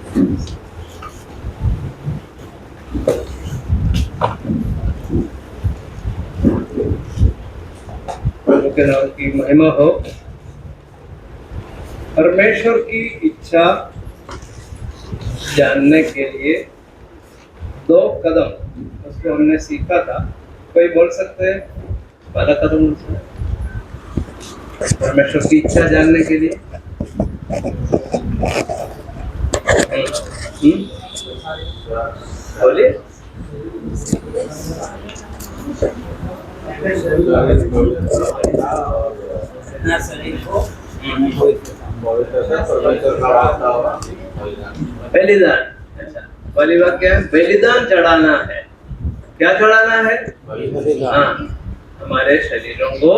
प्रभु के नाम की महिमा हो। परमेश्वर की इच्छा जानने के लिए 2 कदम उसको हमने सीखा था। कोई बोल सकते हैं पहला कदम परमेश्वर की इच्छा जानने के लिए? बोलिए। बलिदान। अच्छा, बलिदान क्या है? बलिदान चढ़ाना है। क्या चढ़ाना है? हाँ, हमारे शरीरों को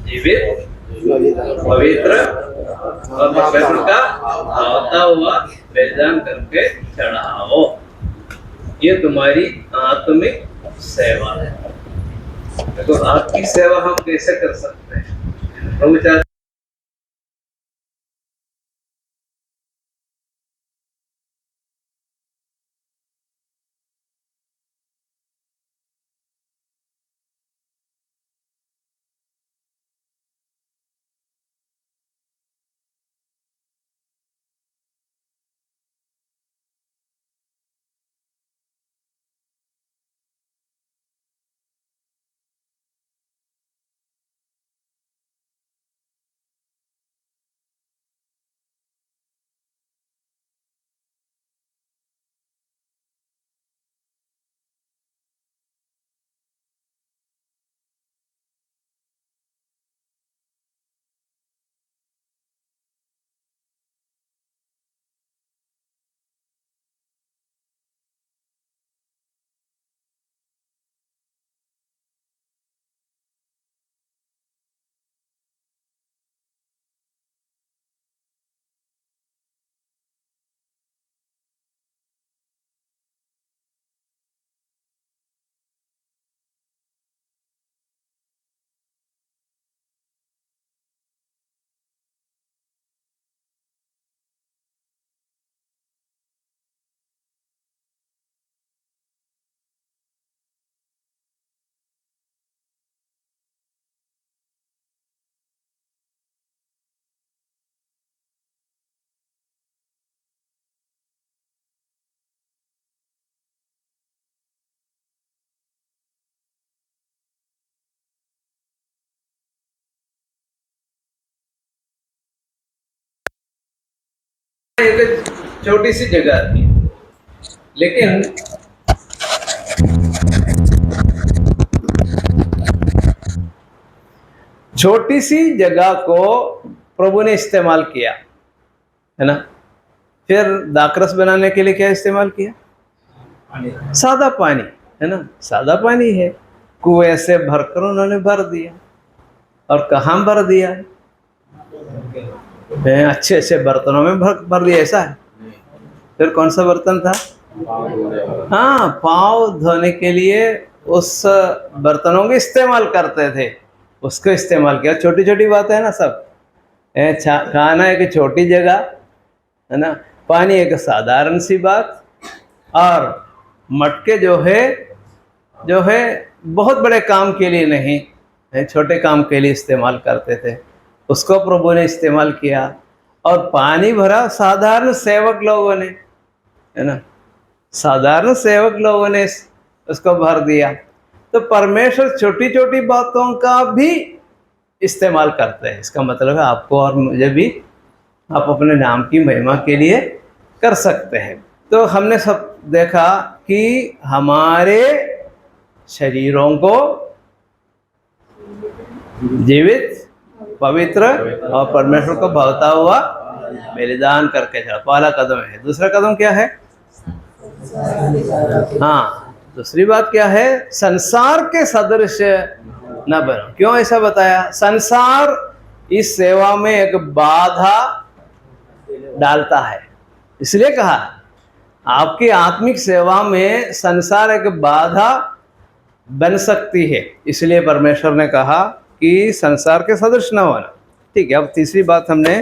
जीवित, पवित्र और परमेश्वर का भावता हुआ बलिदान करके चढ़ाओ। ये तुम्हारी आत्मिक सेवा है। तो आपकी सेवा हम कैसे कर सकते हैं? प्रभु चाहते एक छोटी सी जगह थी, लेकिन छोटी सी जगह को प्रभु ने इस्तेमाल किया, है ना। फिर दाखरस बनाने के लिए क्या इस्तेमाल किया? सादा पानी, है ना। सादा पानी है, कुएं से भरकर उन्होंने भर दिया। और कहाँ भर दिया? अच्छे अच्छे बर्तनों में भर दिया, ऐसा है। फिर कौन सा बर्तन था? हाँ, पाँव धोने के लिए उस बर्तनों का इस्तेमाल करते थे, उसको इस्तेमाल किया। छोटी छोटी बात है ना सब। खाना एक छोटी जगह, है ना। पानी एक साधारण सी बात। और मटके जो है बहुत बड़े काम के लिए नहीं, छोटे काम के लिए इस्तेमाल करते थे। उसको प्रभु ने इस्तेमाल किया और पानी भरा साधारण सेवक लोगों ने, है ना। साधारण सेवक लोगों ने उसको भर दिया। तो परमेश्वर छोटी छोटी बातों का भी इस्तेमाल करते हैं। इसका मतलब है आपको और मुझे भी, आप अपने नाम की महिमा के लिए कर सकते हैं। तो हमने सब देखा कि हमारे शरीरों को जीवित, पवित्र और परमेश्वर को भावता हुआ बलिदान करके चढ़ा। पहला कदम है। दूसरा कदम क्या है? हाँ, दूसरी बात क्या है? संसार के सदृश न बनो। क्यों ऐसा बताया? संसार इस सेवा में एक बाधा डालता है, इसलिए कहा आपकी आत्मिक सेवा में संसार एक बाधा बन सकती है। इसलिए परमेश्वर ने कहा कि संसार के सदृश न होना। ठीक है। अब तीसरी बात हमने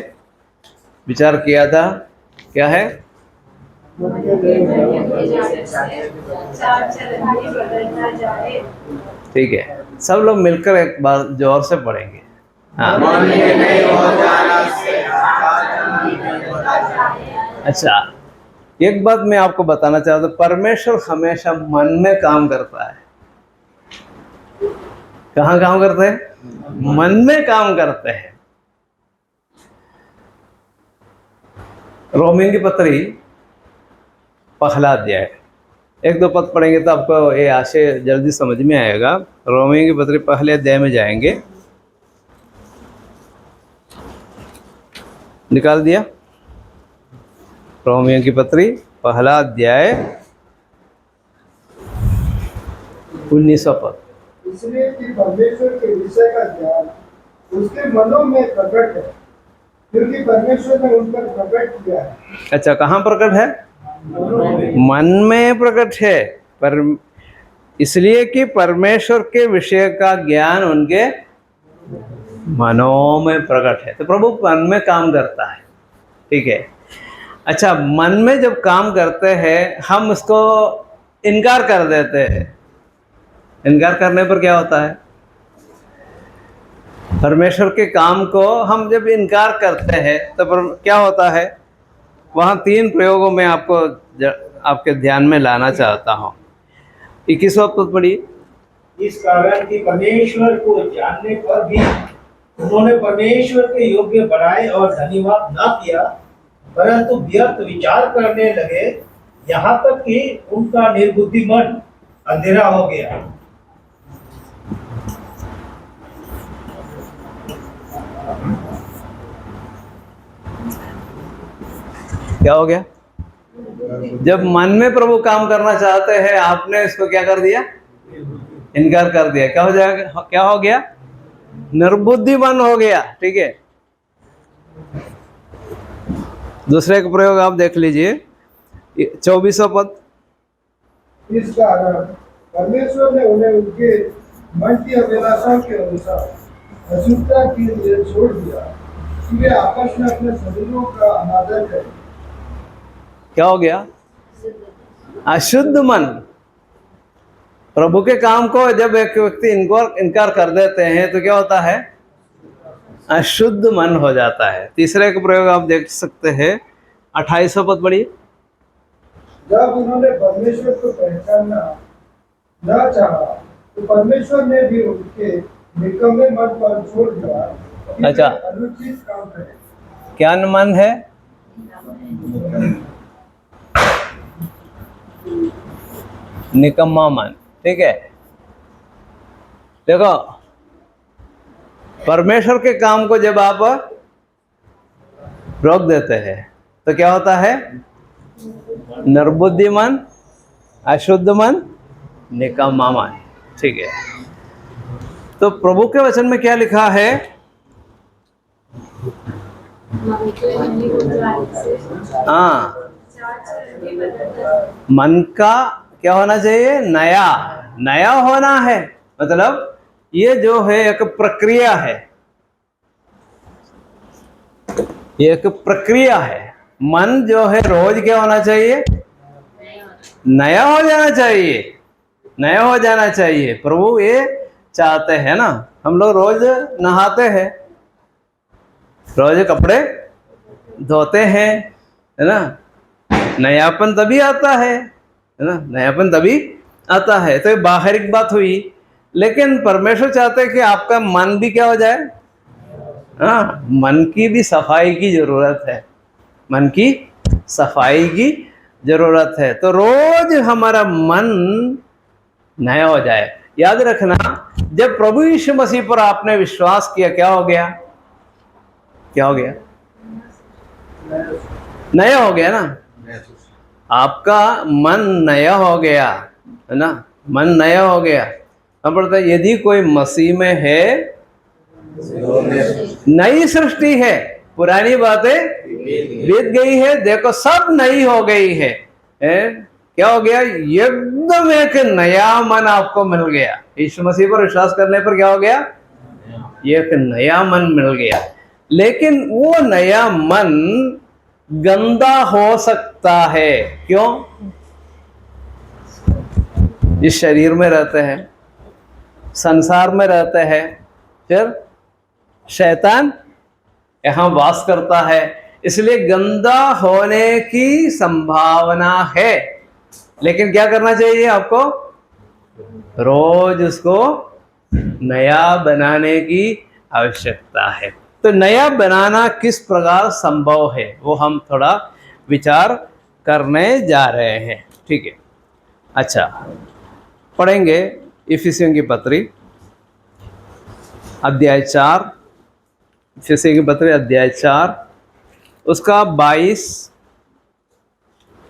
विचार किया था, क्या है? ठीक है, सब लोग मिलकर एक बार जोर से पढ़ेंगे। हाँ, अच्छा, एक बात मैं आपको बताना चाहता हूँ, परमेश्वर हमेशा मन में काम करता है। कहाँ काम करते हैं? मन में काम करते हैं। रोमियों की पत्री पहला अध्याय, एक दो पद पढ़ेंगे तो आपको ये आशय जल्दी समझ में आएगा। रोमियों की पत्री पहले अध्याय में जाएंगे। निकाल दिया? रोमियों की पत्री पहला अध्याय 19 पद। इसलिए कि परमेश्वर के विषय का ज्ञान उसके मनों में प्रकट है, क्योंकि परमेश्वर ने उन पर प्रकट किया है। अच्छा, कहाँ प्रकट है? मन में प्रकट है। पर इसलिए कि परमेश्वर के विषय का ज्ञान उनके मनों में प्रकट है। तो प्रभु मन में काम करता है, ठीक है। अच्छा, मन में जब काम करते हैं हम उसको इनकार कर देते हैं। इनकार करने पर क्या होता है? परमेश्वर के काम को हम जब इनकार करते हैं तो क्या होता है? वहाँ 3 प्रयोगों में आपको आपके ध्यान में लाना चाहता हूँ। 21वां पद पढ़िए। इस कारण कि परमेश्वर को जानने पर भी उन्होंने परमेश्वर के योग्य बनाए और धन्यवाद न किया, परंतु व्यर्थ विचार करने लगे, यहाँ तक कि उनका निर्बुद्धि मन अंधेरा हो गया। क्या हो गया? जब मन में प्रभु काम करना चाहते हैं, आपने इसको क्या कर दिया? इनकार कर दिया। क्या हो जाएगा? क्या हो गया? निर्बुद्धि मन हो गया, ठीक है। दूसरे का प्रयोग आप देख लीजिए, 24वां पद। इस कारण परमेश्वर ने उन्हें उनके मन की अभिलाषा के अनुसार अशुद्धता के लिए छोड़ दिया कि वे आपस में अपने शरीरों का अनादर करें। क्या हो गया? अशुद्ध मन। प्रभु के काम को जब एक व्यक्ति इनकार कर देते हैं तो क्या होता है? अशुद्ध मन हो जाता है। तीसरे का प्रयोग आप देख सकते हैं, 28वां पद पढ़िए। जब उन्होंने परमेश्वर को पहचानना न चाहा तो परमेश्वर ने भी उनके निकम्मे मन पर छोड़ दिया। अच्छा, अनुचित काम करें। क्या मन है? निकम्मा मन, ठीक है। देखो, परमेश्वर के काम को जब आप रोक देते हैं तो क्या होता है? निर्बुद्धि मन, अशुद्ध मन, निकम्मा मन, ठीक है। तो प्रभु के वचन में क्या लिखा है? हाँ, मन का क्या होना चाहिए? नया नया होना है। मतलब ये जो है एक प्रक्रिया है, ये एक प्रक्रिया है। मन जो है रोज क्या होना चाहिए? नया हो जाना चाहिए, नया हो जाना चाहिए। प्रभु ये चाहते हैं ना। हम लोग रोज नहाते हैं, रोज कपड़े धोते हैं, है ना। नयापन तभी आता है ना, नयापन तभी आता है। तो ये बाहरिक बात हुई, लेकिन परमेश्वर चाहते हैं कि आपका मन भी क्या हो जाए? हाँ, मन की भी सफाई की जरूरत है, मन की सफाई की जरूरत है। तो रोज हमारा मन नया हो जाए। याद रखना, जब प्रभु यीशु मसीह पर आपने विश्वास किया, क्या हो गया? क्या हो गया? नया हो गया ना। आपका मन नया हो गया, है ना। मन नया हो गया। हम पढ़ते हैं, यदि कोई मसीह में है नई सृष्टि है, पुरानी बातें बीत गई है, देखो सब नई हो गई है। क्या हो गया? एकदम एक नया मन आपको मिल गया। यीशु मसीह पर विश्वास करने पर क्या हो गया? एक नया मन मिल गया। लेकिन वो नया मन गंदा हो सकता है। क्यों? इस शरीर में रहते हैं, संसार में रहते हैं, फिर शैतान यहाँ वास करता है, इसलिए गंदा होने की संभावना है। लेकिन क्या करना चाहिए आपको? रोज उसको नया बनाने की आवश्यकता है। तो नया बनाना किस प्रकार संभव है वो हम थोड़ा विचार करने जा रहे हैं। ठीक है, अच्छा, पढ़ेंगे इफिसियों की पत्री अध्याय 4, इफिसियों की पत्री अध्याय 4, उसका 22,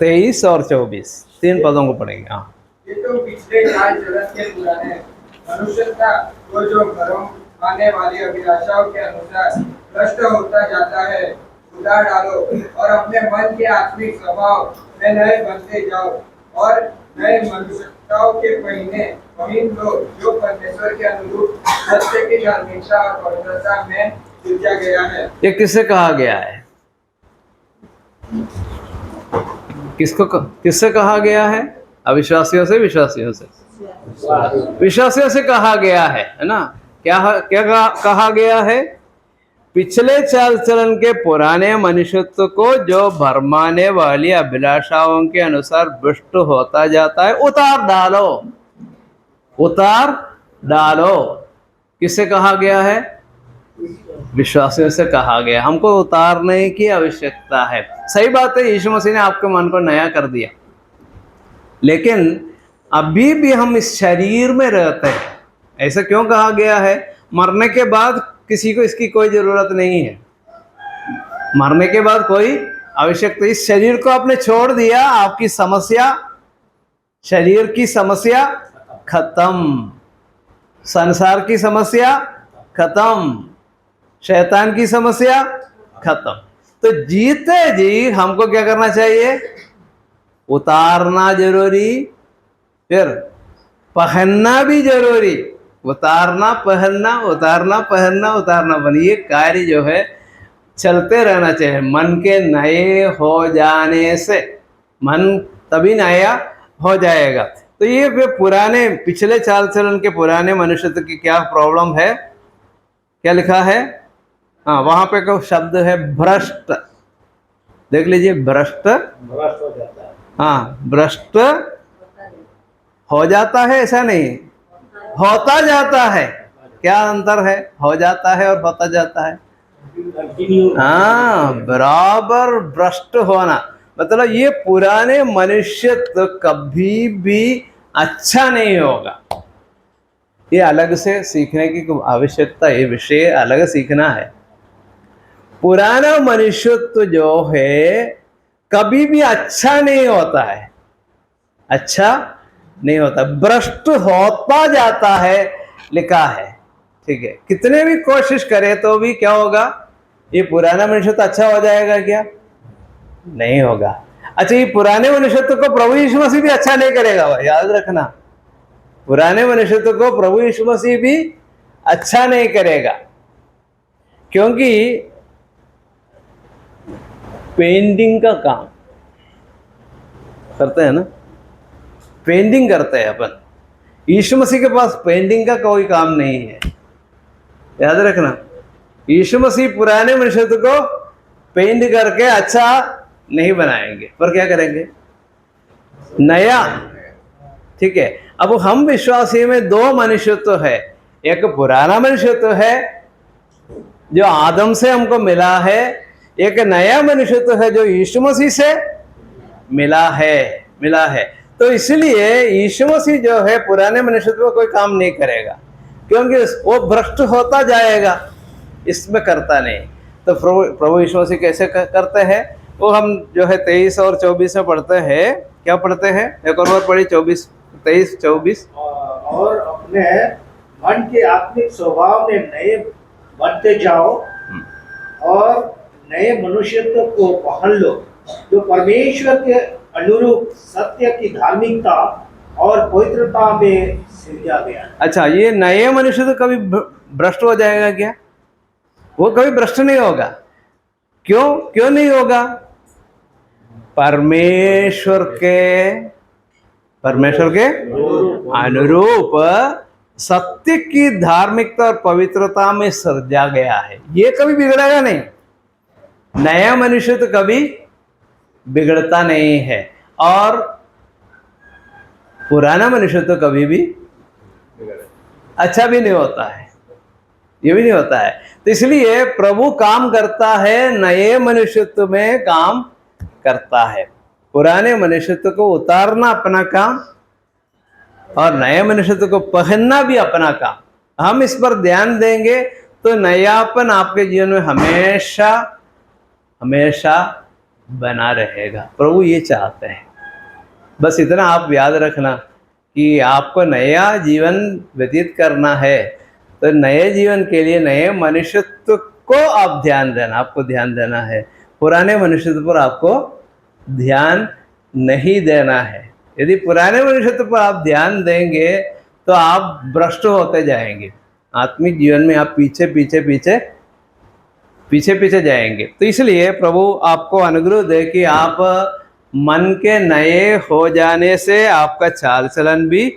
23 और 24 तीन पदों को पढ़ेंगे। हाँ, ये तो पिछले चाल चलन के पुराने मनुष्यता को जो भरम आने वाली अभिलाषाओं के अनुसार भ्रष्ट होता जाता है, उतार डालो और अपने मन के आत्मिक स्वभाव में नए बनते जाओ और नए मनुष्यताओं के पहिन लो, जो परमेश्वर के अनुरूप सत्य की धार्मिकता और पवित्रता में सृजा गया है। ये किससे कहा गया है? किससे कहा गया है? अविश्वासियों से, विश्वासियों से? विश्वासियों से कहा गया है ना? क्या कहा गया है? पिछले चाल चलन के पुराने मनुष्यत्व को जो भरमाने वाली अभिलाषाओं के अनुसार भ्रष्ट होता जाता है, उतार डालो, उतार डालो। किससे कहा गया है? विश्वासियों से कहा गया। हमको उतारने की आवश्यकता है। सही बात है, यीशु मसीह ने आपके मन को नया कर दिया, लेकिन अभी भी हम इस शरीर में रहते हैं। ऐसा क्यों कहा गया है? मरने के बाद किसी को इसकी कोई जरूरत नहीं है। मरने के बाद कोई आवश्यकता, इस शरीर को आपने छोड़ दिया, आपकी समस्या, शरीर की समस्या खत्म, संसार की समस्या खत्म, शैतान की समस्या खत्म। तो जीते जी हमको क्या करना चाहिए? उतारना जरूरी, फिर पहनना भी जरूरी। उतारना पहनना, उतारना पहनना, उतारना पहनना, ये कार्य जो है चलते रहना चाहिए। मन के नए हो जाने से मन तभी नया हो जाएगा। तो ये पुराने, पिछले चाल चलन के पुराने मनुष्यत्व की क्या प्रॉब्लम है? क्या लिखा है? हाँ, वहां पे को शब्द है भ्रष्ट। देख लीजिए, भ्रष्ट हो जाता है। हाँ, भ्रष्ट हो जाता है, ऐसा नहीं, होता जाता है। क्या अंतर है? हो जाता है और होता जाता है। हाँ, बराबर भ्रष्ट होना मतलब ये पुराने मनुष्यत्व कभी भी अच्छा नहीं होगा। ये अलग से सीखने की आवश्यकता, ये विषय अलग सीखना है। पुराना मनुष्यत्व जो है कभी भी अच्छा नहीं होता है, अच्छा नहीं होता, भ्रष्ट होता जाता है, लिखा है। ठीक है, कितने भी कोशिश करे तो भी क्या होगा? ये पुराना मनुष्यत्व अच्छा हो जाएगा क्या? नहीं होगा। अच्छा, ये पुराने मनुष्यत्व को प्रभु यीशु मसीह भी अच्छा नहीं करेगा, याद रखना। पुराने मनुष्यत्व को प्रभु यीशु मसीह भी अच्छा नहीं करेगा, क्योंकि पेंटिंग का काम करते हैं ना, पेंटिंग करते हैं अपन। यीशु मसीह के पास पेंटिंग का कोई काम नहीं है, याद रखना। यीशु मसीह पुराने मनुष्यत्व को पेंट करके अच्छा नहीं बनाएंगे, पर क्या करेंगे? नया। ठीक है, अब हम विश्वासी में दो मनुष्यत्व है। एक पुराना मनुष्यत्व है जो आदम से हमको मिला है, एक नया मनुष्यत्व है जो यीशु मसीह से मिला है। तो इसलिए यीशु मसीह जो है पुराने मनुष्यत्व कोई काम नहीं करेगा, क्योंकि वो भ्रष्ट होता जाएगा, इसमें करता नहीं। तो प्रभु यीशु मसीह कैसे करते हैं वो हम जो है 23 और 24 में पढ़ते हैं। क्या पढ़ते हैं? एक और बार पढ़ी, 23, 24। और अपने मन के आत्मिक स्वभाव में नए बनते जाओ और नए मनुष्यत्व को पहन लो, जो परमेश्वर के अनुरूप सत्य की धार्मिकता और पवित्रता में सृजा गया। अच्छा, ये नए मनुष्य तो कभी भ्रष्ट हो जाएगा क्या? वो कभी भ्रष्ट नहीं होगा। क्यों नहीं होगा? परमेश्वर के अनुरूप सत्य की धार्मिकता और पवित्रता में सृजा गया है। ये कभी बिगड़ेगा नहीं। नया मनुष्य तो कभी बिगड़ता नहीं है, और पुराना मनुष्य तो कभी भी अच्छा भी नहीं होता है, ये भी नहीं होता है। तो इसलिए प्रभु काम करता है, नए मनुष्यत्व में काम करता है। पुराने मनुष्यत्व को उतारना अपना काम, और नए मनुष्यत्व को पहनना भी अपना काम। हम इस पर ध्यान देंगे तो नयापन आपके जीवन में हमेशा हमेशा बना रहेगा। प्रभु ये चाहते हैं। बस इतना आप याद रखना कि आपको नया जीवन व्यतीत करना है, तो नए जीवन के लिए नए मनुष्यत्व को आप ध्यान देना, आपको ध्यान देना है। पुराने मनुष्यत्व पर आपको ध्यान नहीं देना है। यदि पुराने मनुष्यत्व पर आप ध्यान देंगे तो आप भ्रष्ट होते जाएंगे। आत्मिक जीवन में आप पीछे पीछे पीछे पीछे पीछे जाएंगे। तो इसलिए प्रभु आपको अनुग्रह दे कि आप मन के नए हो जाने से आपका चाल चलन भी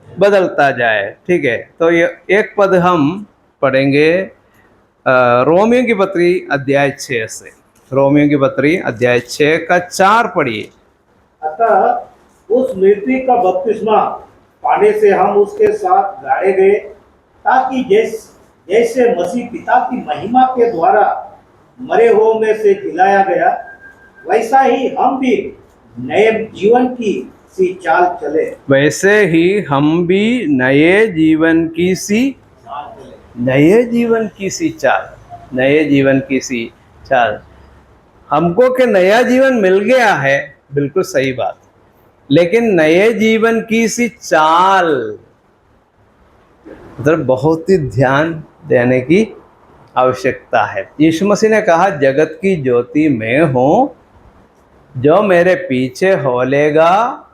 बदलता जाए। ठीक है, तो ये एक पद हम पढ़ेंगे रोमियो की पत्री अध्याय 6 से। रोमियो की पत्री अध्याय 6 का 4 पढ़िए। अतः उस मृत्यु का बपतिस्मा पाने से हम उसके साथ गाड़े गए, ताकि जैसे मसीह पिता की महिमा के द्वारा मरे हुओं में से जिलाया गया, वैसा ही हम भी नए जीवन की सी चाल चले। वैसे ही हम भी नए जीवन की सी चाल, नए जीवन की सी चाल। हमको के नया जीवन मिल गया है, बिल्कुल सही बात, लेकिन नए जीवन की सी चाल मतलब बहुत ही ध्यान देने की आवश्यकता है। यीशु मसीह ने कहा, जगत की ज्योति मैं हूँ, जो मेरे पीछे होलेगा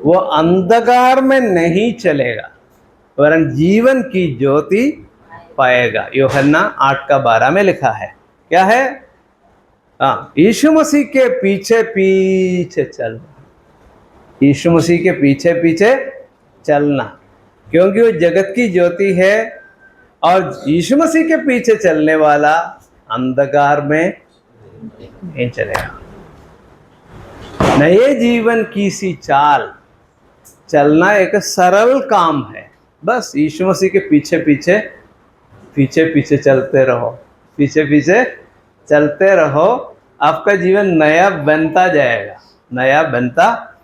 वो अंधकार में नहीं चलेगा वरन जीवन की ज्योति पाएगा। यूहन्ना 8:12 में लिखा है। क्या है? हाँ, यीशु मसीह के पीछे पीछे चलना, यीशु मसीह के पीछे पीछे चलना, क्योंकि वो जगत की ज्योति है, और यीशु मसीह के पीछे चलने वाला अंधकार में नहीं चलेगा। नए जीवन की सी चाल चलना एक सरल काम है। बस यीशु मसीह के पीछे पीछे पीछे पीछे चलते रहो, पीछे पीछे चलते रहो, आपका जीवन नया बनता जाएगा, नया बनता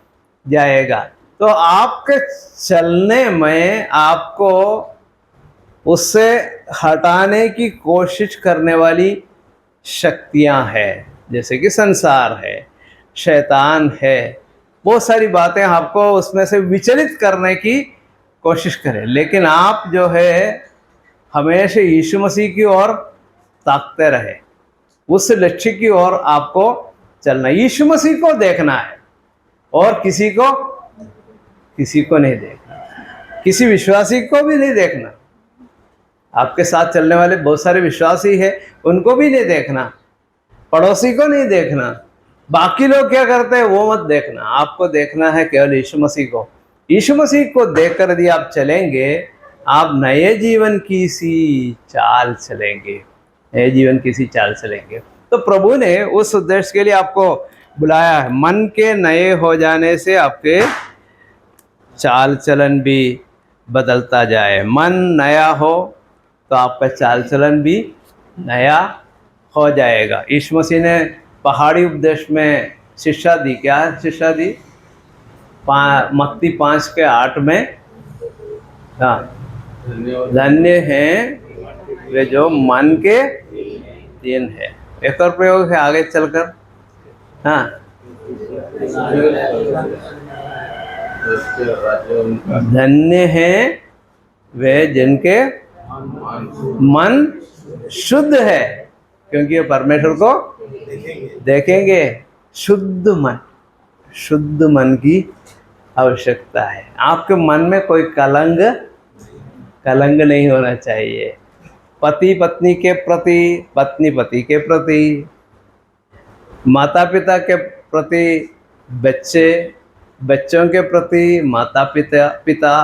जाएगा। तो आपके चलने में आपको उससे हटाने की कोशिश करने वाली शक्तियां हैं, जैसे कि संसार है, शैतान है, बहुत सारी बातें आपको उसमें से विचलित करने की कोशिश करें। लेकिन आप जो है हमेशा यीशु मसीह की ओर ताकते रहे, उस लक्ष्य की ओर आपको चलना। यीशु मसीह को देखना है और किसी को नहीं देखना, किसी विश्वासी को भी नहीं देखना। आपके साथ चलने वाले बहुत सारे विश्वासी हैं, उनको भी नहीं देखना, पड़ोसी को नहीं देखना, बाकी लोग क्या करते हैं वो मत देखना। आपको देखना है केवल यीशु मसीह को। यीशु मसीह को देखकर यदि आप चलेंगे, आप नए जीवन की सी चाल चलेंगे, नए जीवन की सी चाल चलेंगे। तो प्रभु ने उस उद्देश्य के लिए आपको बुलाया है। मन के नए हो जाने से आपके चाल चलन भी बदलता जाए। मन नया हो तो आपका चाल चलन भी नया हो जाएगा। यीशु मसीह ने पहाड़ी उपदेश में शिक्षा दी। क्या शिक्षा दी? मत्ती 5:8 में, हाँ, धन्य हैं वे जो मन के दीन है। एक और प्रयोग है आगे चलकर, हाँ, धन्य हैं वे जिनके मन शुद्ध है, क्योंकि ये परमेश्वर को देखेंगे। शुद्ध मन की आवश्यकता है। आपके मन में कोई कलंक नहीं होना चाहिए। पति पत्नी के प्रति, पत्नी पति के प्रति, माता पिता के प्रति बच्चे, बच्चों के प्रति माता पिता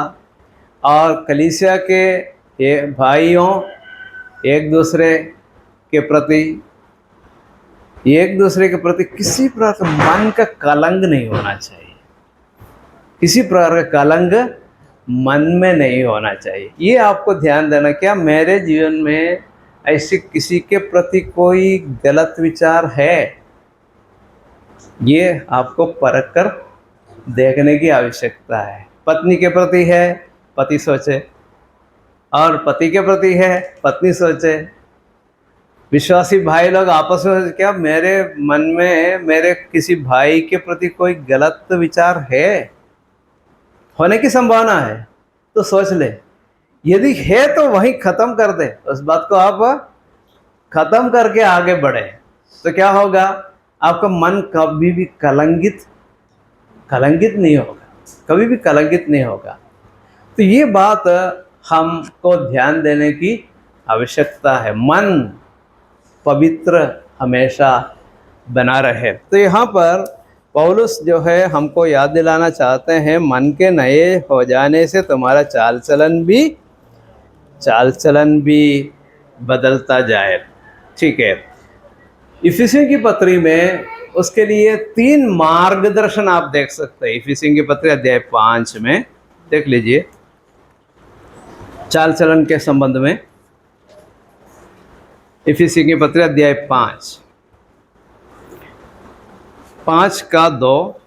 और कलीसिया के भाइयों एक दूसरे के प्रति किसी प्रकार का मन का कलंक नहीं होना चाहिए। किसी प्रकार का कलंक मन में नहीं होना चाहिए। ये आपको ध्यान देना, क्या मेरे जीवन में ऐसे किसी के प्रति कोई गलत विचार है, ये आपको परख कर देखने की आवश्यकता है। पत्नी के प्रति है, पति सोचे, और पति के प्रति है, पत्नी सोचे। विश्वासी भाई लोग आपस में, क्या मेरे मन में मेरे किसी भाई के प्रति कोई गलत विचार है, होने की संभावना है तो सोच ले। यदि है तो वहीं ख़त्म कर दे, उस बात को आप ख़त्म करके आगे बढ़े, तो क्या होगा, आपका मन कभी भी कलंकित नहीं होगा, कभी भी कलंकित नहीं होगा। तो ये बात हमको ध्यान देने की आवश्यकता है, मन पवित्र हमेशा बना रहे। तो यहाँ पर पौलुस जो है हमको याद दिलाना चाहते हैं, मन के नए हो जाने से तुम्हारा चाल चलन भी बदलता जाए। ठीक है, इफिसियों की पत्री में उसके लिए 3 मार्गदर्शन आप देख सकते हैं। इफिसियों की पत्री अध्याय 5 में देख लीजिए, चाल चलन के संबंध में। इफिसियों की पत्री अध्याय 5 का 2,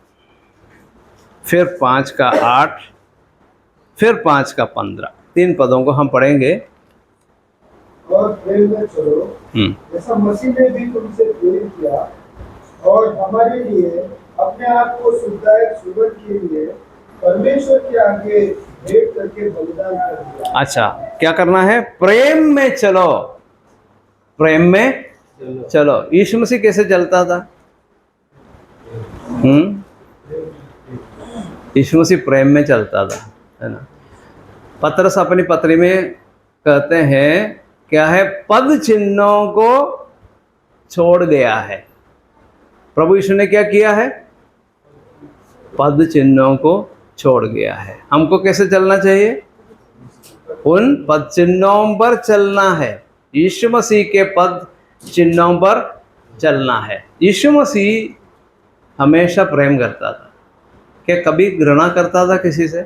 फिर 5 का 8, फिर 5 का 15, 3 पदों को हम पढ़ेंगे। और प्रेम में चलो जैसा मसीह ने भी तुमसे प्रेम किया और हमारे लिए अपने आप को शुद्धदायक सुगंध के लिए परमेश्वर के आगे भेंट करके बलिदान कर दिया। अच्छा, क्या करना है? प्रेम में चलो, प्रेम में चलो। यीशु मसीह कैसे चलता था? यीशु मसीह प्रेम में चलता था, है ना। पतरस अपनी पत्री में कहते हैं, क्या है? पद चिन्हों को छोड़ गया है। प्रभु यीशु ने क्या किया है? पद चिन्हों को छोड़ गया है। हमको कैसे चलना चाहिए? उन पद चिन्हों पर चलना है, यीशु मसीह के पद चिन्हों पर चलना है। यीशु मसीह हमेशा प्रेम करता था, क्या कभी घृणा करता था किसी से?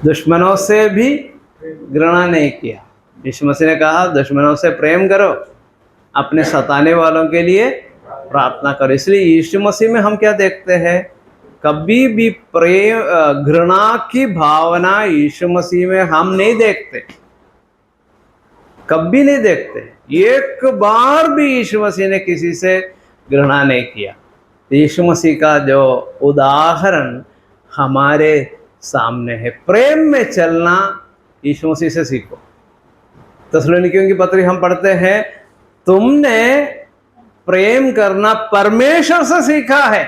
दुश्मनों से भी घृणा नहीं किया। यीशु मसीह ने कहा, दुश्मनों से प्रेम करो, अपने सताने वालों के लिए प्रार्थना करो। इसलिए यीशु मसीह में हम क्या देखते हैं? कभी भी प्रेम घृणा की भावना यीशु मसीह में हम नहीं देखते, कभी नहीं देखते। एक बार भी यीशु मसीह ने किसी से घृणा नहीं किया। यीशु मसीह का जो उदाहरण हमारे सामने है, प्रेम में चलना यीशु मसीह से सीखो। थिस्सलुनीकियों की पत्री हम पढ़ते हैं, तुमने प्रेम करना परमेश्वर से सीखा है,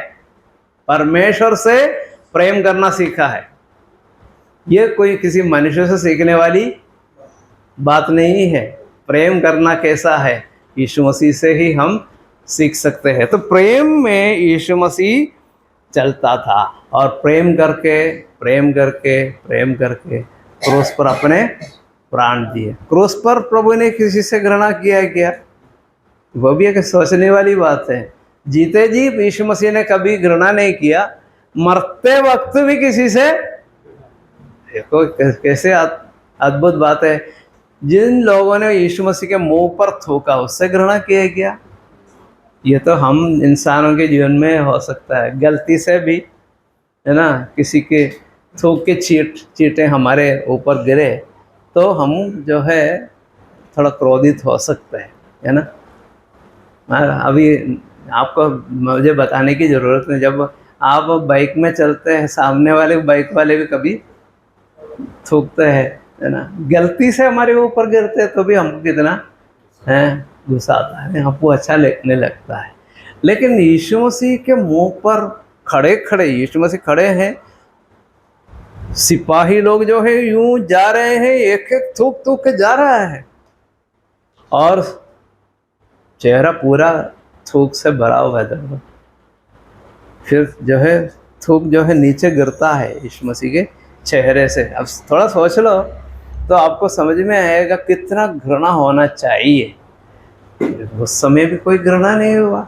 परमेश्वर से प्रेम करना सीखा है। ये कोई किसी मनुष्य से सीखने वाली बात नहीं है। प्रेम करना कैसा है? यीशु मसीह से ही हम सीख सकते हैं। तो प्रेम में यीशु मसीह चलता था और प्रेम करके क्रूस पर अपने प्राण दिए। क्रूस पर प्रभु ने किसी से घृणा किया है क्या? वो भी एक सोचने वाली बात है। जीते जी यीशु मसीह ने कभी घृणा नहीं किया, मरते वक्त भी किसी से, देखो कैसे अद्भुत बात है। जिन लोगों ने यीशु मसीह के मुंह पर थूका, उससे घृणा किया गया। ये तो हम इंसानों के जीवन में हो सकता है, गलती से भी, है ना, किसी के थूक के चींटे हमारे ऊपर गिरे तो हम जो है थोड़ा क्रोधित हो सकते हैं, है ना। अभी आपको मुझे बताने की ज़रूरत नहीं, जब आप बाइक में चलते हैं, सामने वाले बाइक वाले भी कभी थूकते हैं, है ना, गलती से हमारे ऊपर गिरते हैं तो भी हमको कितना है गुस्सा आता है, हमको अच्छा लगने लगता है। लेकिन यीशु मसीह के मुंह पर खड़े यीशु मसीह खड़े हैं, सिपाही लोग जो है यूं जा रहे हैं, एक एक थूक के जा रहा है और चेहरा पूरा थूक से भरा हुआ है। फिर जो है थूक जो है नीचे गिरता है यीशु मसीह के चेहरे से। अब थोड़ा सोच लो तो आपको समझ में आएगा कितना घृणा होना चाहिए। उस समय भी कोई घृणा नहीं हुआ।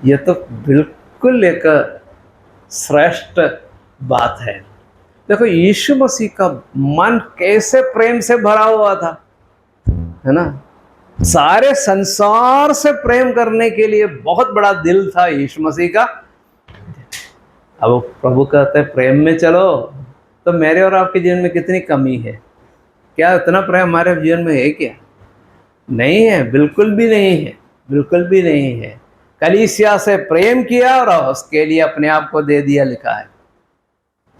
ये तो बिल्कुल एक श्रेष्ठ बात है। देखो यीशु मसीह का मन कैसे प्रेम से भरा हुआ था, है ना। सारे संसार से प्रेम करने के लिए बहुत बड़ा दिल था यीशु मसीह का। अब प्रभु कहते हैं प्रेम में चलो, तो मेरे और आपके जीवन में कितनी कमी है? क्या इतना प्रेम हमारे जीवन में है क्या? नहीं है, बिल्कुल भी नहीं है, बिल्कुल भी नहीं है। कलीसिया से प्रेम किया और उसके लिए अपने आप को दे दिया, लिखा है।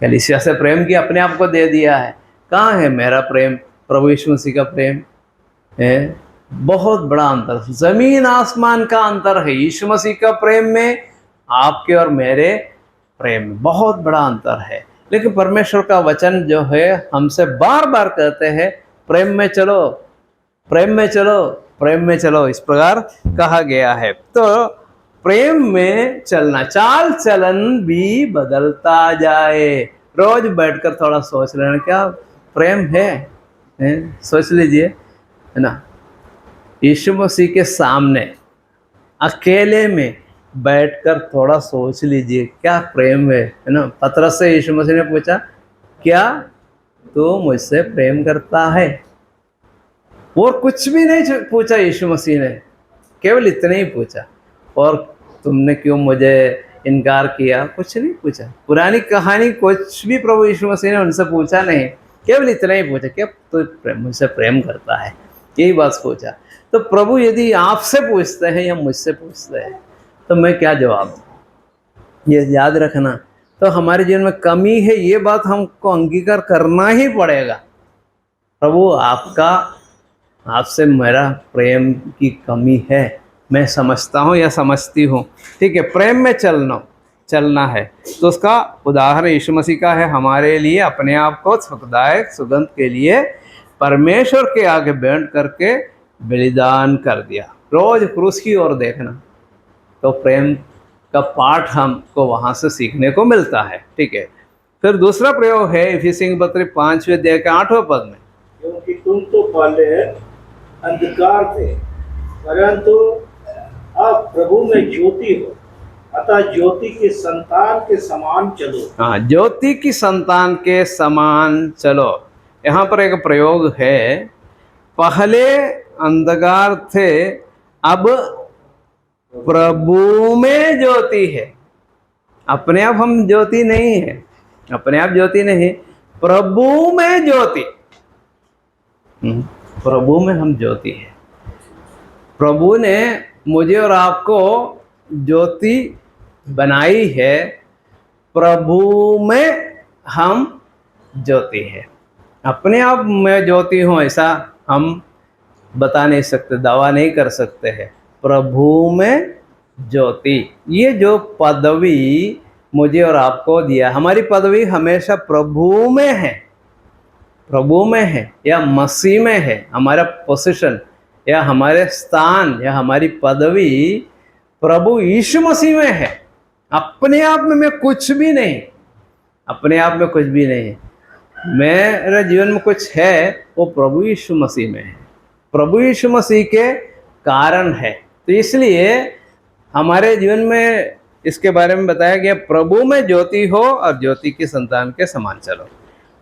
कलीसिया से प्रेम किया, अपने आप को दे दिया है। कहाँ है मेरा प्रेम? प्रभु यीशु मसीह का प्रेम है। बहुत बड़ा अंतर, जमीन आसमान का अंतर है यीशु मसीह का प्रेम में, आपके और मेरे प्रेम में बहुत बड़ा अंतर है। लेकिन परमेश्वर का वचन जो है हमसे बार बार कहते हैं प्रेम में चलो, प्रेम में चलो, प्रेम में चलो, इस प्रकार कहा गया है। तो प्रेम में चलना, चाल चलन भी बदलता जाए। रोज बैठकर थोड़ा सोच लेना, क्या प्रेम है? सोच लीजिए, है ना। यीशु मसीह के सामने अकेले में बैठकर थोड़ा सोच लीजिए, क्या प्रेम है ना। पतरस से यीशु मसीह ने पूछा, क्या तू मुझसे प्रेम करता है? और कुछ भी नहीं पूछा यीशु मसीह ने, केवल इतना ही पूछा। और तुमने क्यों मुझे इनकार किया? कुछ नहीं पूछा, पुरानी कहानी कुछ भी प्रभु यीशु मसीह ने उनसे पूछा नहीं, केवल इतना ही पूछा, क्या तू मुझसे प्रेम करता है? यही बात पूछा। तो प्रभु यदि आपसे पूछते हैं या मुझसे पूछते हैं तो मैं क्या जवाब दूं? ये याद रखना। तो हमारे जीवन में कमी है, ये बात हमको अंगीकार करना ही पड़ेगा। प्रभु आपसे मेरा प्रेम की कमी है, मैं समझता हूँ या समझती हूँ, ठीक है। प्रेम में चलना है तो उसका उदाहरण यीशु मसीह का है। हमारे लिए अपने आप को सुखदायक सुगंध के लिए परमेश्वर के आगे बैठ करके बलिदान कर दिया। रोज क्रूस की ओर देखना, तो प्रेम का पाठ हमको वहाँ से सीखने को मिलता है, ठीक है। फिर दूसरा प्रयोग है इफिसियों की पत्री 5वें अध्याय के 8वें पद में, क्योंकि तुम तो पहले अंधकार थे परंतु अब प्रभु में ज्योति हो, अतः ज्योति की संतान के समान चलो। हाँ, ज्योति की संतान के समान चलो। यहाँ पर एक प्रयोग है, पहले अंधकार थे अब प्रभु में ज्योति है। अपने आप हम ज्योति नहीं है, अपने आप ज्योति नहीं, प्रभु में ज्योति। प्रभु में हम ज्योति है। प्रभु ने मुझे और आपको ज्योति बनाई है, प्रभु में हम ज्योति है। अपने आप में ज्योति हूँ ऐसा हम बता नहीं सकते, दावा नहीं कर सकते हैं। प्रभु में ज्योति, ये जो पदवी मुझे और आपको दिया, हमारी पदवी हमेशा प्रभु में है, प्रभु में है या मसीह में है। हमारा पोजीशन या हमारे स्थान या हमारी पदवी प्रभु यीशु मसीह में है। अपने आप में मैं कुछ भी नहीं, अपने आप में कुछ भी नहीं। मेरे जीवन में कुछ है वो प्रभु यीशु मसीह में है, प्रभु यीशु मसीह के कारण है। तो इसलिए हमारे जीवन में इसके बारे में बताया गया, प्रभु में ज्योति हो और ज्योति की संतान के समान चलो,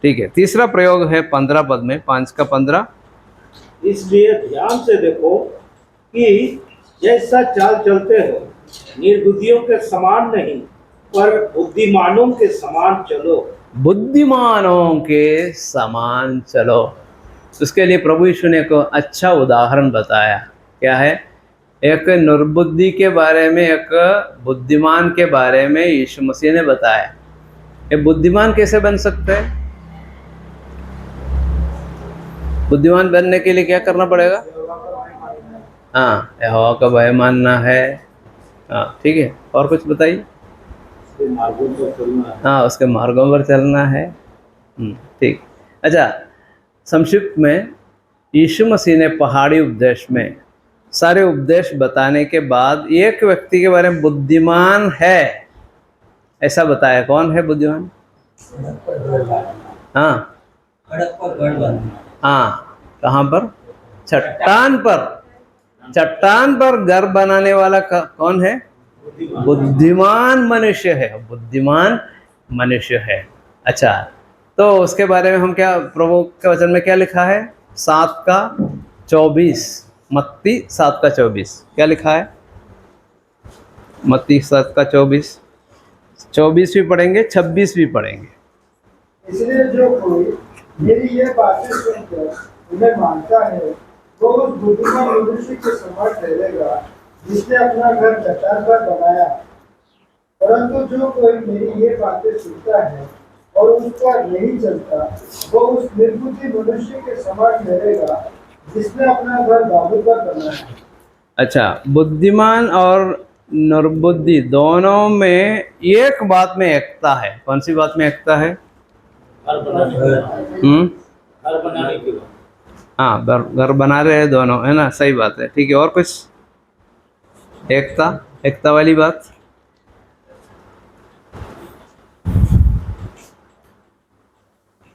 ठीक है। तीसरा प्रयोग है 15 पद में, 5 का 15, इसलिए ध्यान से देखो कि जैसा चाल चलते हो निर्बुद्धियों के समान नहीं पर बुद्धिमानों के समान चलो। बुद्धिमानों के समान चलो। उसके लिए प्रभु यीशु ने एक अच्छा उदाहरण बताया। क्या है? एक निर्बुद्धि के बारे में, एक बुद्धिमान के बारे में यीशु मसीह ने बताया। ये बुद्धिमान कैसे बन सकते हैं? बुद्धिमान बनने के लिए क्या करना पड़ेगा? हाँ, यहोवा का भय मानना है। हाँ, ठीक है। और कुछ बताइए। हाँ, उसके मार्गों पर चलना है। ठीक। अच्छा, संक्षिप्त में यीशु मसीह ने पहाड़ी उपदेश में सारे उपदेश बताने के बाद एक व्यक्ति के बारे में बुद्धिमान है, ऐसा बताया। कौन है बुद्धिमान? हाँ हाँ, कहाँ पर? चट्टान पर। चट्टान पर घर बनाने वाला कौन है? बुद्धिमान मनुष्य है, बुद्धिमान मनुष्य है। अच्छा, तो उसके बारे में हम क्या, प्रभु के वचन में क्या लिखा है? 7:24, मत्ती 7:24 क्या लिखा है? मत्ती 7:24, 24 भी पढ़ेंगे, 26 भी पढ़ेंगे। इसलिए जो कोई मेरी ये बातें सुनकर उन्हें मानता है वो उस बुद्धिमान मनुष्य के समान ठहरेगा जिसने अपना घर चट्टान पर बनाया। परंतु जो कोई मेरी ये बातें सुनता है और उस पर नहीं चलता वो उस निर्बुद्धि मनुष्य के समान ठहरेगा जिसने अपना घर बालू पर बनाया। अच्छा, बुद्धिमान और निर्बुद्धि दोनों में एक बात में एकता है। कौन सी बात में एकता है? घर बनाने की बात। हाँ, घर बना रहे हैं दोनों, है ना? सही बात है, ठीक है। और कुछ एकता वाली बात?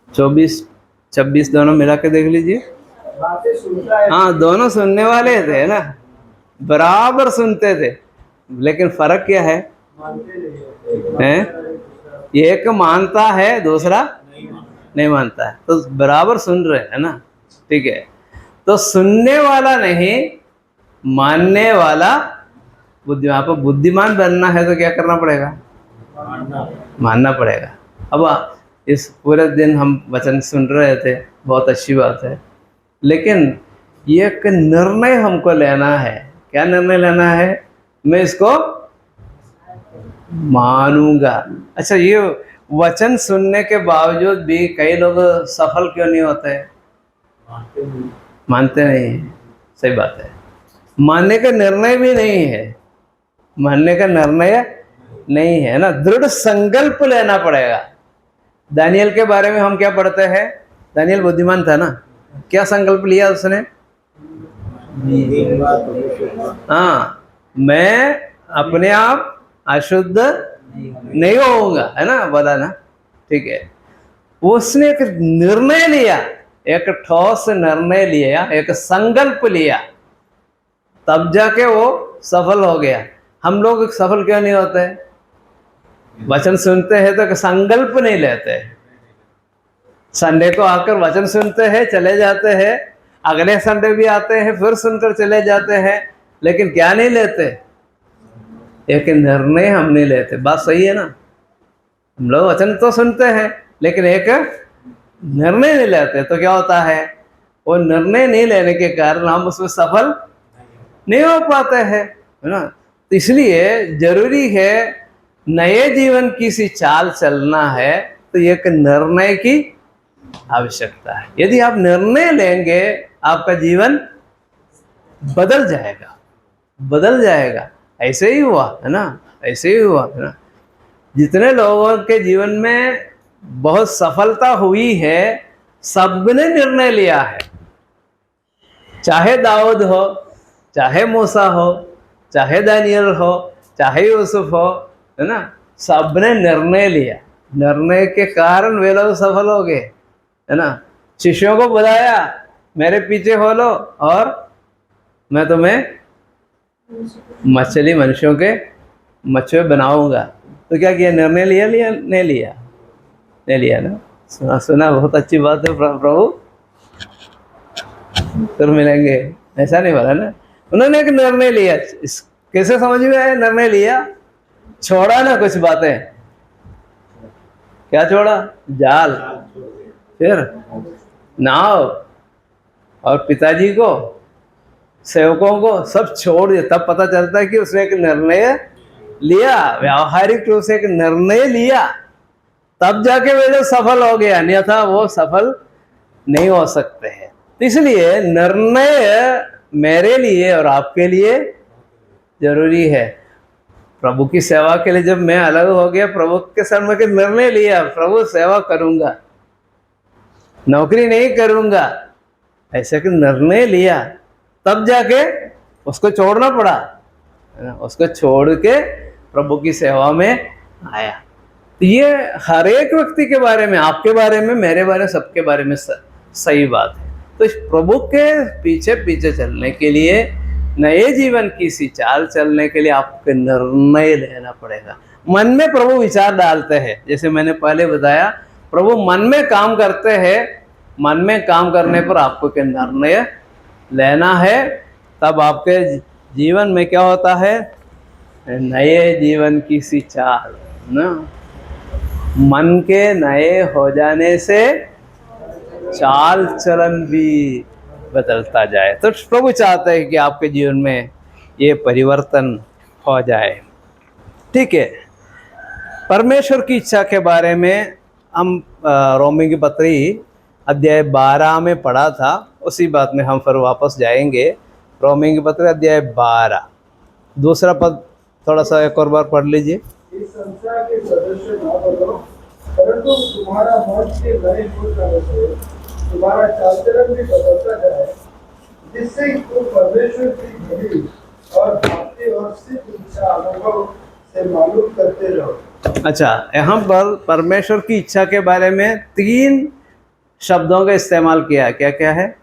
चौबीस 26 दोनों मिला के देख लीजिए। हाँ, दोनों सुनने वाले थे, है ना? बराबर सुनते थे, लेकिन फर्क क्या है? एक मानता है, दूसरा नहीं मानता है, तो बराबर सुन रहे हैं ना? ठीक है, तो सुनने वाला नहीं, मानने वाला बुद्धिमान। आपको बुद्धिमान बनना है तो क्या करना पड़ेगा? मानना पड़ेगा। अब इस पूरे दिन हम वचन सुन रहे थे, बहुत अच्छी बात है, लेकिन ये एक निर्णय हमको लेना है। क्या निर्णय लेना है? मैं इसको मानूंगा। अच्छा, ये वचन सुनने के बावजूद भी कई लोग सफल क्यों नहीं होते? मानते नहीं। सही बात है, मानने का निर्णय भी नहीं है, मानने का निर्णय नहीं है ना। दृढ़ संकल्प लेना पड़ेगा। दानियल के बारे में हम क्या पढ़ते हैं? दानियल बुद्धिमान था ना? क्या संकल्प लिया उसने? हाँ, मैं अपने आप अशुद्ध नहीं होऊंगा, है ना? बोला ना? ठीक है, उसने एक निर्णय लिया, एक ठोस निर्णय लिया, एक संकल्प लिया, तब जाके वो सफल हो गया। हम लोग सफल क्यों नहीं होते? वचन सुनते हैं तो संकल्प नहीं लेते। संडे को आकर वचन सुनते हैं, चले जाते हैं, अगले संडे भी आते हैं, फिर सुनकर चले जाते हैं, लेकिन क्या नहीं लेते? एक निर्णय हम नहीं लेते। बात सही है ना? हम लोग वचन तो सुनते हैं, लेकिन एक निर्णय नहीं लेते, तो क्या होता है? वो निर्णय नहीं लेने के कारण हम उसमें सफल नहीं हो पाते हैं, है ना? तो इसलिए जरूरी है, नए जीवन की सी चाल चलना है तो एक निर्णय की आवश्यकता है। यदि आप निर्णय लेंगे, आपका जीवन बदल जाएगा, बदल जाएगा। ऐसे ही हुआ, है ना? ऐसे ही हुआ, है ना? जितने लोगों के जीवन में बहुत सफलता हुई है, सबने निर्णय लिया है। चाहे दाऊद हो, चाहे मूसा हो, चाहे दानियल हो, चाहे यूसुफ हो, है ना? सबने निर्णय लिया। निर्णय के कारण वे लोग सफल हो गए, है ना? शिष्यों को बताया, मेरे पीछे हो लो और मैं तुम्हें मनुष्यों के मछुए बनाऊंगा। तो क्या किया? निर्णय लिया नहीं लिया? नहीं लिया ना? सुना बहुत अच्छी बात है प्रभु, फिर मिलेंगे, ऐसा नहीं बोला ना? उन्होंने एक निर्णय लिया। कैसे समझ में आया? निर्णय लिया, छोड़ा ना कुछ बातें। क्या छोड़ा? जाल, फिर नाव, और पिताजी को, सेवकों को सब छोड़ दिया। तब पता चलता है कि उसने एक निर्णय लिया, व्यावहारिक रूप से एक निर्णय लिया, तब जाके वे लोग सफल हो गया, अन्यथा वो सफल नहीं हो सकते हैं। इसलिए निर्णय मेरे लिए और आपके लिए जरूरी है। प्रभु की सेवा के लिए जब मैं अलग हो गया, प्रभु के सामने के निर्णय लिया, प्रभु सेवा करूंगा, नौकरी नहीं करूंगा, ऐसे कि निर्णय लिया, तब जाके उसको छोड़ना पड़ा, उसको छोड़ के प्रभु की सेवा में आया। ये हर एक व्यक्ति के बारे में, आपके बारे में, मेरे बारे में, सबके बारे में सही बात है। तो इस प्रभु के पीछे पीछे चलने के लिए, नए जीवन की सी चाल चलने के लिए आपको निर्णय लेना पड़ेगा। मन में प्रभु विचार डालते हैं, जैसे मैंने पहले बताया, प्रभु मन में काम करते हैं। मन में काम करने पर आपको क्या निर्णय लेना है, तब आपके जीवन में क्या होता है, नए जीवन की सी चाल ना। मन के नए हो जाने से चाल चलन भी बदलता जाए। तो प्रभु चाहते हैं कि आपके जीवन में ये परिवर्तन हो जाए। ठीक है, परमेश्वर की इच्छा के बारे में हम रोमी की पत्री अध्याय 12 में पढ़ा था, उसी बात में हम फिर वापस जाएंगे। रोमी की पत्री अध्याय 12 दूसरा पद थोड़ा सा एक और बार पढ़ लीजिए। इस संसार के सदस्य न बनो, परंतु तुम्हारा मन के नए हो जाने से तुम्हारा चाल चलन भी बदलता जाए, जिससे तुम परमेश्वर की भली और भांति और सिद्ध इच्छा अनुभव से मालूम करते रहो। अच्छा, यहाँ पर परमेश्वर की इच्छा के बारे में 3 शब्दों का इस्तेमाल किया। क्या क्या है?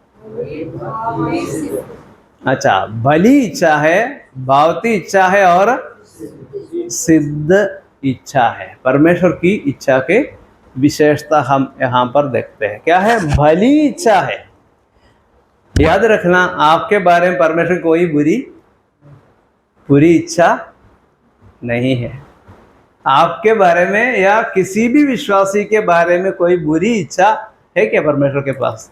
अच्छा, भली इच्छा है, भावती इच्छा है और सिद्ध इच्छा है। परमेश्वर की इच्छा के विशेषता हम यहाँ पर देखते हैं। क्या है? भली इच्छा है। याद रखना, आपके बारे में परमेश्वर की कोई बुरी इच्छा नहीं है। आपके बारे में या किसी भी विश्वासी के बारे में कोई बुरी इच्छा है क्या परमेश्वर के पास?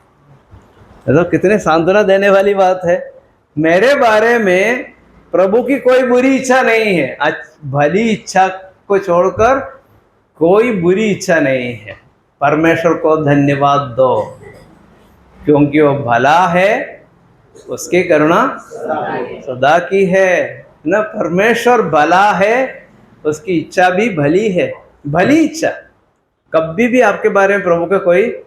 तो कितने सांत्वना देने वाली बात है। मेरे बारे में प्रभु की कोई बुरी इच्छा नहीं है। भली इच्छा को छोड़कर कोई बुरी इच्छा नहीं है। परमेश्वर को धन्यवाद दो, क्योंकि वो भला है, उसकी करुणा सदा की है ना। परमेश्वर भला है, उसकी इच्छा भी भली है। भली इच्छा, कभी भी आपके बारे में प्रभु का कोई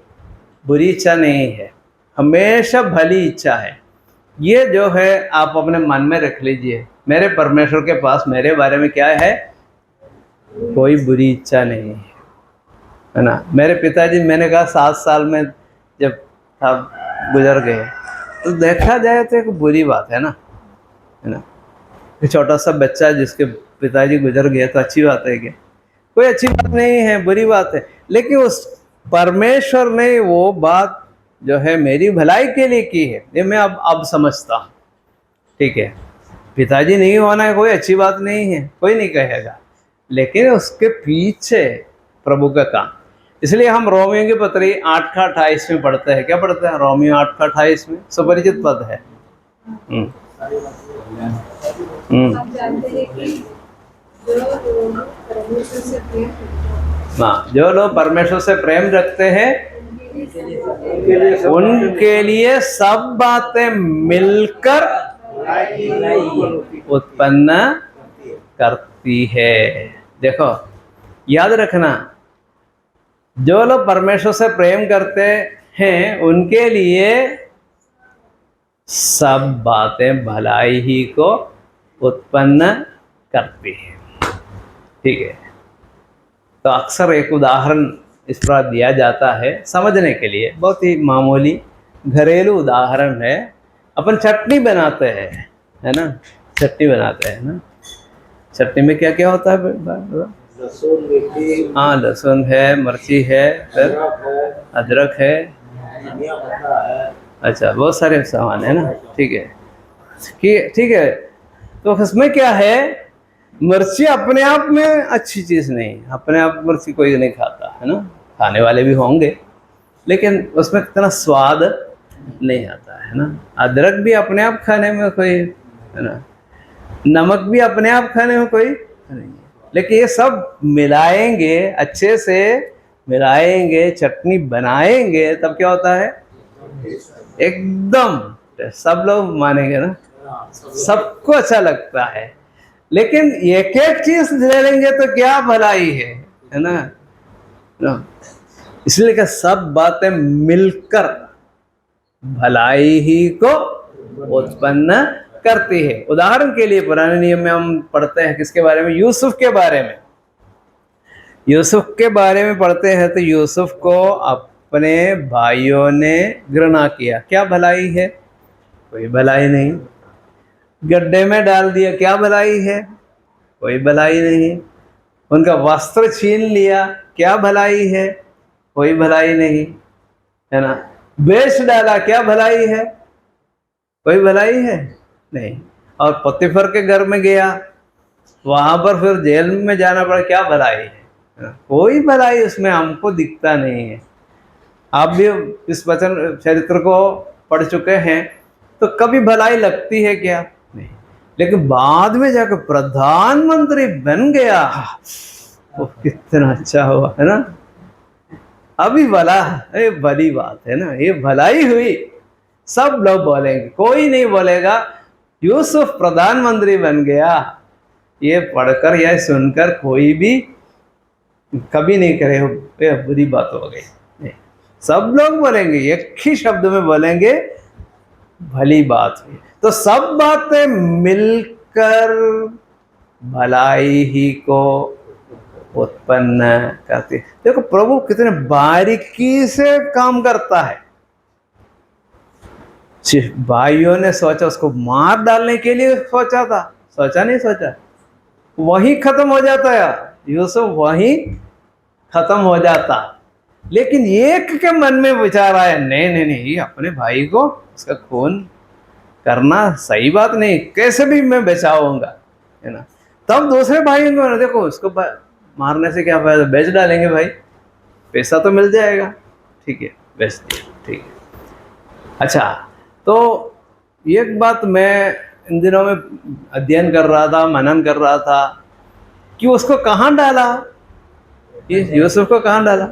बुरी इच्छा नहीं है, हमेशा भली इच्छा है। ये जो है आप अपने मन में रख लीजिए, मेरे परमेश्वर के पास मेरे बारे में क्या है? कोई बुरी इच्छा नहीं है ना। मेरे पिताजी, मैंने कहा 7 साल में जब था गुजर गए, तो देखा जाए तो एक बुरी बात है ना, है ना। छोटा सा बच्चा जिसके पिताजी गुजर गए तो अच्छी बात है क्या? कोई अच्छी बात नहीं है, बुरी बात है। लेकिन उस परमेश्वर ने वो बात जो है मेरी भलाई के लिए की है, ये मैं अब समझता हूँ। ठीक है, पिताजी नहीं होना है कोई अच्छी बात नहीं है, कोई नहीं कहेगा, लेकिन उसके पीछे प्रभु का काम। इसलिए हम रोमियो की पत्री 8:28 में पढ़ते हैं। क्या पढ़ते हैं? रोमियो 8:28 में सुपरिचित पद है। आप जानते हैं कि जो लोग परमेश्वर से प्रेम रखते हैं उनके लिए सब बातें मिलकर उत्पन्न करती है। देखो, याद रखना, जो लोग परमेश्वर से प्रेम करते हैं उनके लिए सब बातें भलाई ही को उत्पन्न करती है। ठीक है, तो अक्सर एक उदाहरण इस पर दिया जाता है समझने के लिए, बहुत ही मामूली घरेलू उदाहरण है। अपन चटनी बनाते हैं, है ना, चटनी बनाते हैं ना। चटनी में क्या क्या होता है? लहसुन, हाँ, लहसुन है, मिर्ची है, फिर अदरक है, अच्छा, बहुत सारे सामान है ना। ठीक है, ठीक है। तो उसमें क्या है, मिर्ची अपने आप में अच्छी चीज़ नहीं, अपने आप मिर्ची कोई नहीं खाता, है ना। खाने वाले भी होंगे, लेकिन उसमें इतना स्वाद नहीं आता, है ना। अदरक भी अपने आप खाने में कोई, है ना, नमक भी अपने आप खाने में कोई नहीं है, लेकिन ये सब मिलाएंगे, अच्छे से मिलाएंगे, चटनी बनाएंगे, तब क्या होता है? एकदम सब लोग मानेंगे ना, सबको अच्छा लगता है। लेकिन एक एक चीज ले लेंगे तो क्या भलाई है ना। इसलिए कि सब बातें मिलकर भलाई ही को उत्पन्न करती है। उदाहरण के लिए पुराने नियम में हम पढ़ते हैं किसके बारे में? यूसुफ के बारे में। यूसुफ के बारे में पढ़ते हैं तो यूसुफ को अपने भाइयों ने घृणा किया, क्या भलाई है? कोई भलाई नहीं। गड्ढे में डाल दिया, क्या भलाई है? कोई भलाई नहीं। उनका वस्त्र छीन लिया, क्या भलाई है? कोई भलाई नहीं, है ना। बेच डाला, क्या भलाई है? कोई भलाई है नहीं। और पतिफर के घर में गया, वहां पर फिर जेल में जाना पड़ा, क्या भलाई है ना? कोई भलाई उसमें हमको दिखता नहीं है। आप भी इस वचन चरित्र को पढ़ चुके हैं, तो कभी भलाई लगती है क्या? नहीं। लेकिन बाद में जाकर प्रधानमंत्री बन गया, वो कितना अच्छा हुआ, है ना। अभी भला, ये भली बात है ना, ये भलाई हुई। सब लोग बोलेंगे, कोई नहीं बोलेगा यूसुफ प्रधानमंत्री बन गया। ये पढ़कर या सुनकर कोई भी कभी नहीं करे ये बुरी बात हो गई, नहीं। सब लोग बोलेंगे, एक ही शब्द में बोलेंगे, भली बात हुई। तो सब बातें मिलकर भलाई ही को उत्पन्न करती। देखो प्रभु कितने बारीकी से काम करता है। भाइयों ने सोचा उसको मार डालने के लिए सोचा था, सोचा नहीं सोचा, वही खत्म हो जाता है यूसुफ, वही खत्म हो जाता। लेकिन एक के मन में विचार आया, नहीं नहीं नहीं, ये अपने भाई को उसका खून करना सही बात नहीं, कैसे भी मैं बचाऊंगा, है ना। तब दूसरे भाइयों को, देखो उसको मारने से क्या फायदा, बेच डालेंगे भाई, पैसा तो मिल जाएगा, ठीक है, बेच दिया, ठीक है। अच्छा, तो एक बात मैं इन दिनों में अध्ययन कर रहा था, मनन कर रहा था कि उसको कहाँ डाला, यूसुफ को कहाँ डाला?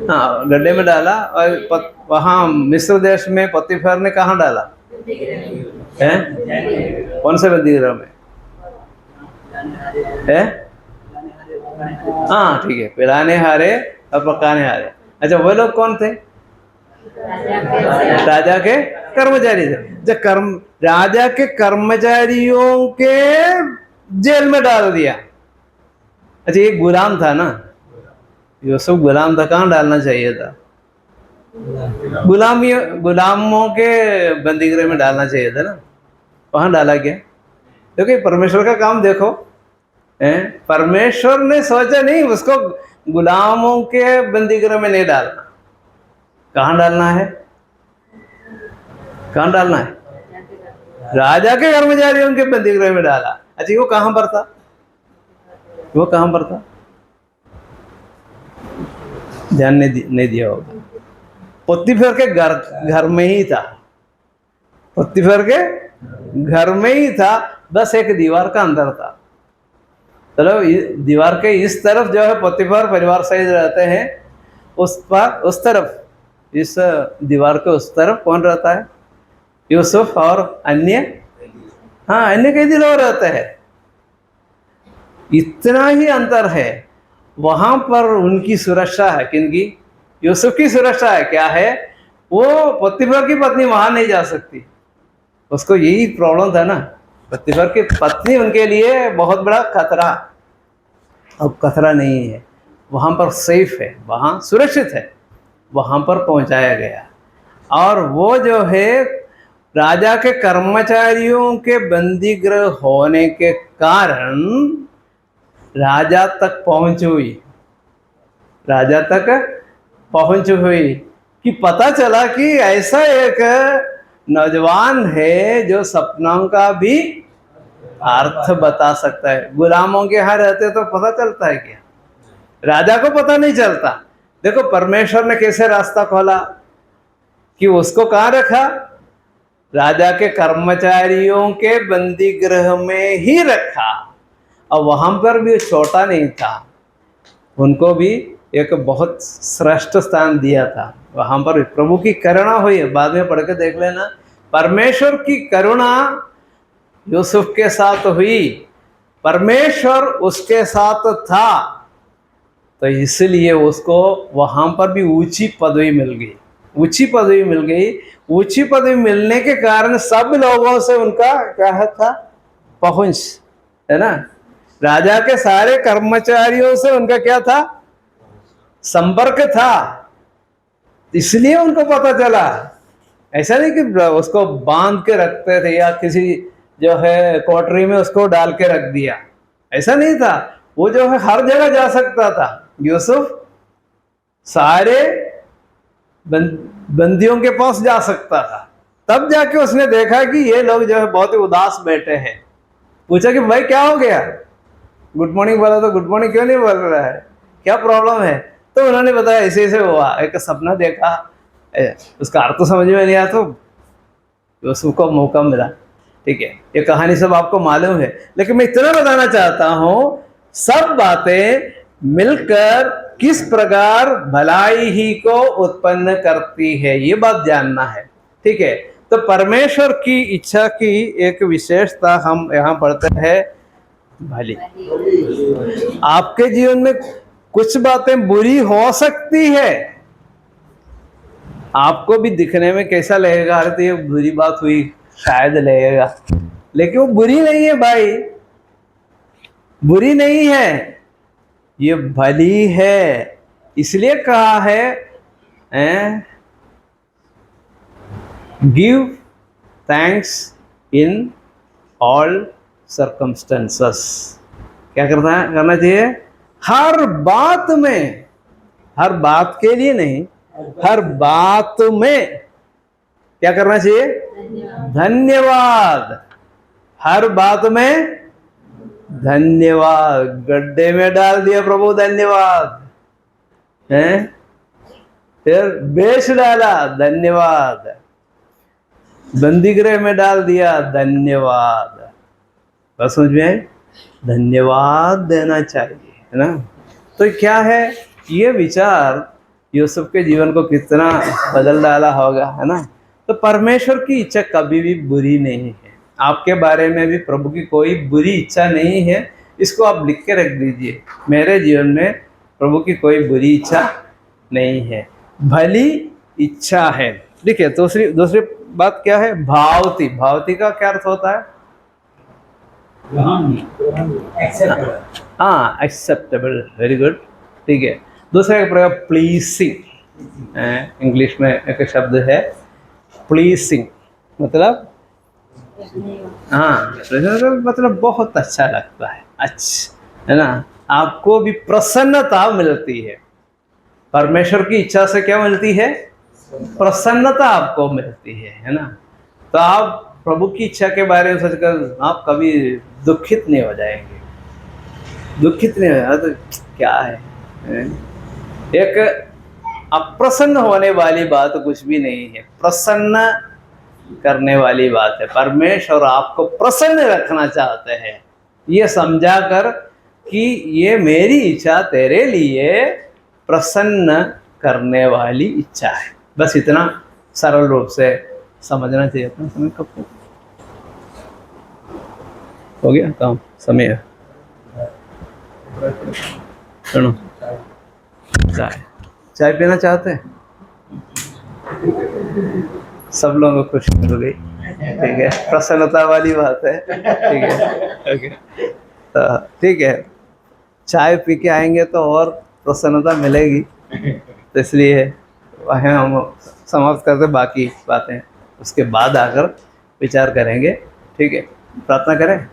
हाँ, गड्ढे में डाला। और वहाँ मिस्र देश में पतिफर ने कहाँ डाला है? कौन से बंदीगृह में है? हाँ ठीक है, पिलाने हारे और पकाने हारे। अच्छा, वो लोग कौन थे? राजा के कर्मचारी थे। जब राजा के कर्मचारियों के जेल में डाल दिया। अच्छा, ये गुलाम था ना, यूसुफ गुलाम था, कहाँ डालना चाहिए था? गुलामों के बंदीगृह में डालना चाहिए था ना, वहां डाला गया। देखो परमेश्वर का काम देखो, परमेश्वर ने सोचा नहीं उसको गुलामों के बंदीगृह में नहीं डालना। कहाँ डालना है? कहाँ डालना है? राजा के कर्मचारियों के बंदीगृह में डाला। अच्छा, वो कहाँ पर था? वो कहाँ पर था? ध्यान नहीं दिया होगा। पतिफर के घर में ही था। पतिफर के घर में ही था, बस एक दीवार का अंदर था। चलो, दीवार के इस तरफ जो है पतिफर परिवार सहित रहते हैं, उस तरफ, इस दीवार के उस तरफ कौन रहता है? यूसुफ और अन्य, हाँ, अन्य कैदी लोग रहते हैं। इतना ही अंतर है। वहां पर उनकी सुरक्षा है, किनकी? यूसुफ की सुरक्षा है। क्या है? वो पतिफर की पत्नी वहां नहीं जा सकती। उसको यही प्रॉब्लम था ना, पतिफर की पत्नी उनके लिए बहुत बड़ा खतरा। अब खतरा नहीं है, वहां पर सेफ है, वहां सुरक्षित है, वहां पर पहुंचाया गया। और वो जो है राजा के कर्मचारियों के बंदी गृह होने के कारण राजा तक पहुंच हुई, राजा तक पहुंच हुई कि पता चला कि ऐसा एक नौजवान है जो सपनों का भी अर्थ बता सकता है। गुलामों के यहाँ रहते तो पता चलता है क्या? राजा को पता नहीं चलता। देखो परमेश्वर ने कैसे रास्ता खोला कि उसको कहाँ रखा? राजा के कर्मचारियों के बंदी गृह में ही रखा। और वहां पर भी छोटा नहीं था, उनको भी एक बहुत श्रेष्ठ स्थान दिया था। वहां पर प्रभु की करुणा हुई है, बाद में पढ़ के देख लेना। परमेश्वर की करुणा यूसुफ के साथ हुई, परमेश्वर उसके साथ था, तो इसलिए उसको वहां पर भी ऊंची पदवी मिल गई। ऊंची पदवी मिल गई। ऊंची पदवी मिलने के कारण सब लोगों से उनका क्या था? पहुंच, है ना। राजा के सारे कर्मचारियों से उनका क्या था, संपर्क था, इसलिए उनको पता चला। ऐसा नहीं कि उसको बांध के रखते थे या किसी जो है कोठरी में उसको डाल के रख दिया, ऐसा नहीं था। वो जो है हर जगह जा सकता था। यूसुफ सारे बंदियों के पास जा सकता था। तब जाके उसने देखा कि ये लोग जो है बहुत ही उदास बैठे हैं। पूछा कि भाई क्या हो गया, गुड मॉर्निंग बोला तो गुड मॉर्निंग क्यों नहीं बोल रहा है, क्या प्रॉब्लम है? तो उन्होंने बताया ऐसे ऐसे हुआ, एक सपना देखा, उसका अर्थ तो समझ में नहीं आया, तो उसको मौका मिला। ठीक है, ये कहानी सब आपको मालूम है, लेकिन मैं इतना बताना चाहता हूँ, सब बातें मिलकर किस प्रकार भलाई ही को उत्पन्न करती है, ये बात जानना है। ठीक है, तो परमेश्वर की इच्छा की एक विशेषता हम यहाँ पढ़ते हैं, भली। आपके जीवन में कुछ बातें बुरी हो सकती है, आपको भी दिखने में कैसा लगेगा, अरे तो ये बुरी बात हुई शायद लगेगा, लेकिन वो बुरी नहीं है भाई, बुरी नहीं है, ये भली है। इसलिए कहा है give thanks in all circumstances. क्या करना चाहिए? हर बात में, हर बात के लिए नहीं, हर बात में क्या करना चाहिए? धन्यवाद। हर बात में धन्यवाद। गड्ढे में डाल दिया प्रभु धन्यवाद, हैं? फिर बेच डाला धन्यवाद, बंदीगृह में डाल दिया धन्यवाद। बस समझ में आए? धन्यवाद देना चाहिए, है ना? तो क्या है ये विचार यूसुफ के जीवन को कितना बदल डाला होगा, है ना? तो परमेश्वर की इच्छा कभी भी बुरी नहीं है। आपके बारे में भी प्रभु की कोई बुरी इच्छा नहीं है, इसको आप लिख के रख दीजिए। मेरे जीवन में प्रभु की कोई बुरी इच्छा नहीं है, भली इच्छा है। ठीक है, दूसरी बात क्या है? भावती। भावती का क्या अर्थ होता है? हाँ, एक्सेप्टेबल, वेरी गुड। ठीक है, दूसरा एक प्रकार प्लीसिंग। इंग्लिश में एक शब्द है प्लीसिंग, मतलब हाँ, मतलब बहुत अच्छा लगता है, अच्छा, है ना? आपको भी प्रसन्नता मिलती है। परमेश्वर की इच्छा से क्या मिलती है? प्रसन्नता आपको मिलती है ना? तो आप प्रभु की इच्छा के बारे में सोचकर आप कभी दुखित नहीं हो जाएंगे, दुखित नहीं हो, तो क्या है? एक अप्रसन्न होने वाली बात कुछ भी नहीं है, प्रसन्न करने वाली बात है। परमेश्वर आपको प्रसन्न रखना चाहते हैं, ये समझा कर कि ये मेरी इच्छा तेरे लिए प्रसन्न करने वाली इच्छा है। बस इतना सरल रूप से समझना चाहिए था। समय कब हो गया काम? समय सुनो, चाय पीना चाहते हैं? सब लोगों को खुशी हो गई, ठीक है, प्रसन्नता वाली बात है। ठीक है, ओके, तो ठीक है, चाय पी के आएंगे तो और प्रसन्नता मिलेगी, तो इसलिए वहाँ हम समाप्त करते, बाकी बातें उसके बाद आकर विचार करेंगे। ठीक है, प्रार्थना करें।